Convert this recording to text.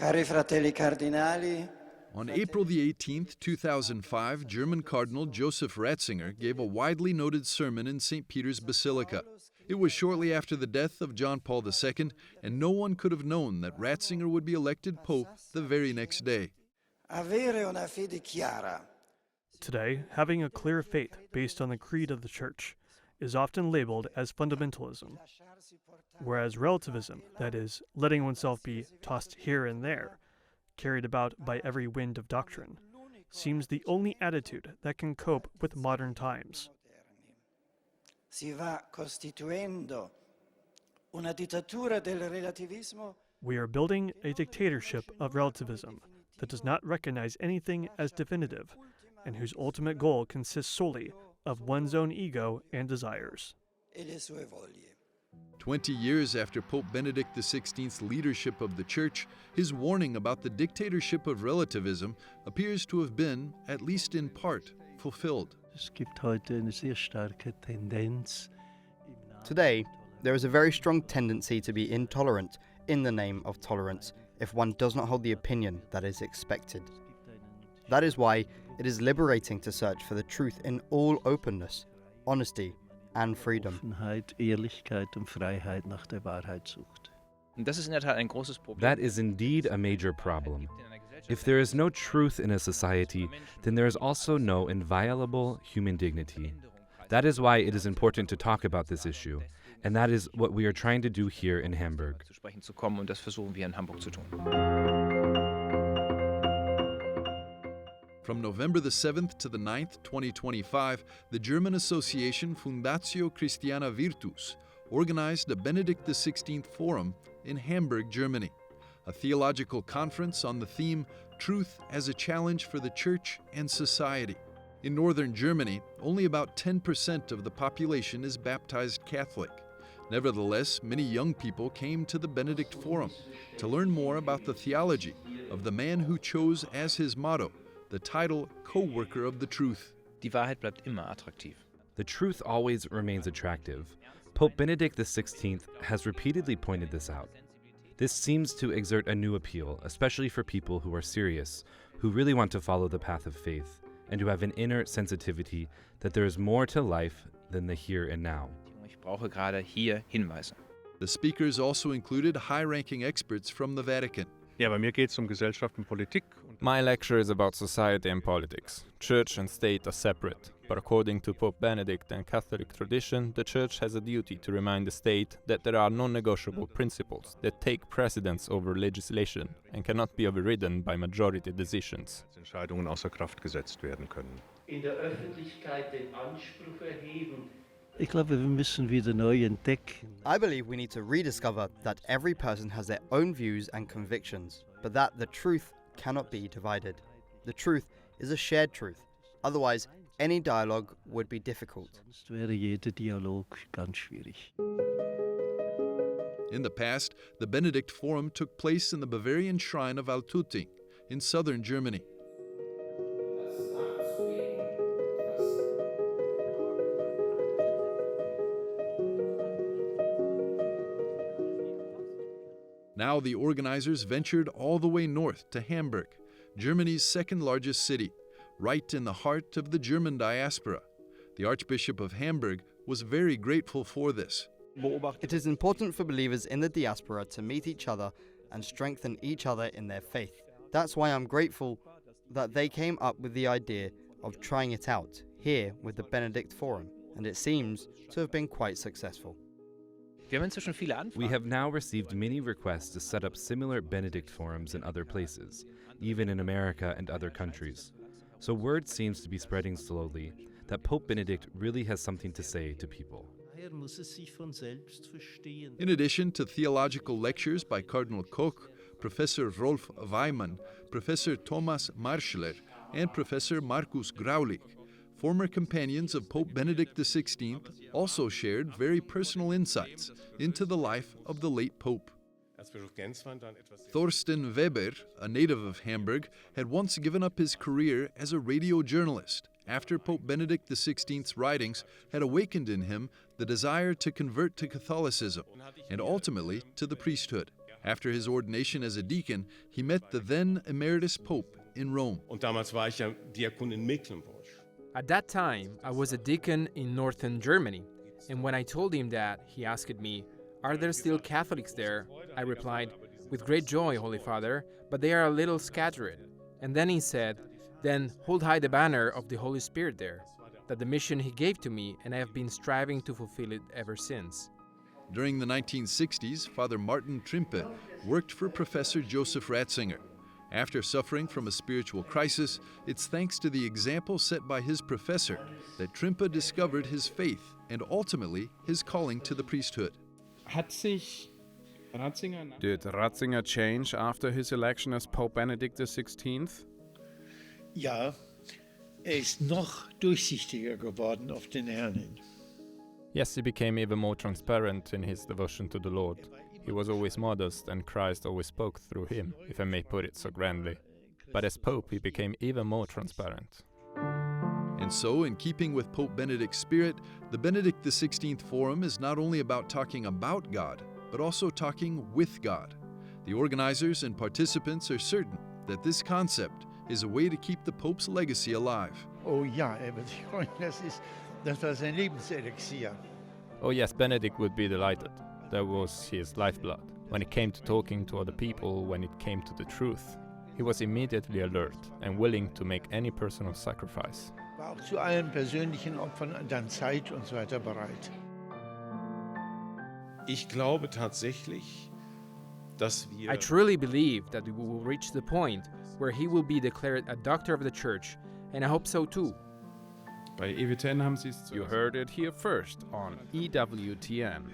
Cari fratelli cardinali, On April the 18th, 2005, German Cardinal Joseph Ratzinger gave a widely noted sermon in St. Peter's Basilica. It was shortly after the death of John Paul II, and no one could have known that Ratzinger would be elected Pope the very next day. avere una fede chiara. Today, having a clear faith based on the creed of the Church is often labeled as fundamentalism, whereas relativism, that is, letting oneself be tossed here and there, carried about by every wind of doctrine, seems the only attitude that can cope with modern times. Si va costituendo una dittatura del relativismo. We are building a dictatorship of relativism that does not recognize anything as definitive and whose ultimate goal consists solely of one's own ego and desires. E le sue voglie. 20 years after Pope Benedict XVI's leadership of the Church, his warning about the dictatorship of relativism appears to have been, at least in part, fulfilled. Today, there is a very strong tendency to be intolerant in the name of tolerance if one does not hold the opinion that is expected. That is why it is liberating to search for the truth in all openness, honesty, and freedom. That is indeed a major problem. If there is no truth in a society, then there is also no inviolable human dignity. That is why it is important to talk about this issue, and that is what we are trying to do here in Hamburg. From November the 7th to the 9th, 2025, the German association Fundatio Christiana Virtus organized a Benedict XVI Forum in Hamburg, Germany, a theological conference on the theme Truth as a Challenge for the Church and Society. In northern Germany, only about 10% of the population is baptized Catholic. Nevertheless, many young people came to the Benedict Forum to learn more about the theology of the man who chose as his motto the title Co-worker of the Truth. Die Wahrheit bleibt immer attraktiv. The truth always remains attractive. Pope Benedict XVI has repeatedly pointed this out. This seems to exert a new appeal, especially for people who are serious, who really want to follow the path of faith, and who have an inner sensitivity that there is more to life than the here and now. Ich brauche gerade hier Hinweise. The speakers also included high-ranking experts from the Vatican. Ja, bei mir geht es Gesellschaft und Politik. My lecture is about society and politics. Church and state are separate, but according to Pope Benedict and Catholic tradition, the Church has a duty to remind the state that there are non-negotiable principles that take precedence over legislation and cannot be overridden by majority decisions. Entscheidungen außer Kraft gesetzt werden können. In der Öffentlichkeit den Anspruch erheben. I believe we need to rediscover that every person has their own views and convictions, but that the truth cannot be divided. The truth is a shared truth. Otherwise, any dialogue would be difficult. In the past, the Benedict Forum took place in the Bavarian shrine of Altötting in southern Germany. Now the organizers ventured all the way north to Hamburg, Germany's second largest city, right in the heart of the German diaspora. The Archbishop of Hamburg was very grateful for this. It is important for believers in the diaspora to meet each other and strengthen each other in their faith. That's why I'm grateful that they came up with the idea of trying it out here with the Benedict Forum, and it seems to have been quite successful. We have now received many requests to set up similar Benedict forums in other places, even in America and other countries. So word seems to be spreading slowly that Pope Benedict really has something to say to people. In addition to theological lectures by Cardinal Koch, Professor Rolf Weimann, Professor Thomas Marschler, and Professor Markus Graulich, former companions of Pope Benedict XVI also shared very personal insights into the life of the late Pope. Thorsten Weber, a native of Hamburg, had once given up his career as a radio journalist after Pope Benedict XVI's writings had awakened in him the desire to convert to Catholicism and ultimately to the priesthood. After his ordination as a deacon, he met the then emeritus Pope in Rome. Und damals war ich ja Diakon in Mecklenburg. At that time, I was a deacon in northern Germany, and when I told him that, he asked me, "Are there still Catholics there?" I replied, "With great joy, Holy Father, but they are a little scattered." And then he said, "Then hold high the banner of the Holy Spirit there." That the mission he gave to me, and I have been striving to fulfill it ever since. During the 1960s, Father Martin Trimpe worked for Professor Joseph Ratzinger. After suffering from a spiritual crisis, it's thanks to the example set by his professor that Trimpe discovered his faith and ultimately his calling to the priesthood. Did Ratzinger change after his election as Pope Benedict XVI? Ja, ist noch durchsichtiger geworden auf den Herrn hin. Yes, he became even more transparent in his devotion to the Lord. He was always modest, and Christ always spoke through him, if I may put it so grandly. But as Pope, he became even more transparent. And so, in keeping with Pope Benedict's spirit, the Benedict XVI Forum is not only about talking about God, but also talking with God. The organizers and participants are certain that this concept is a way to keep the Pope's legacy alive. Oh ja, wird sich freuen, das war sein Lebenselixier. Oh yes, Benedict would be delighted. That was his lifeblood. When it came to talking to other people, when it came to the truth, he was immediately alert and willing to make any personal sacrifice. War auch zu allen persönlichen Opfern dann Zeit und so weiter bereit. Ich glaube tatsächlich, dass wir I truly believe that we will reach the point where he will be declared a doctor of the church, and I hope so too. Bei EWTN haben Sie es. You heard it here first on EWTN.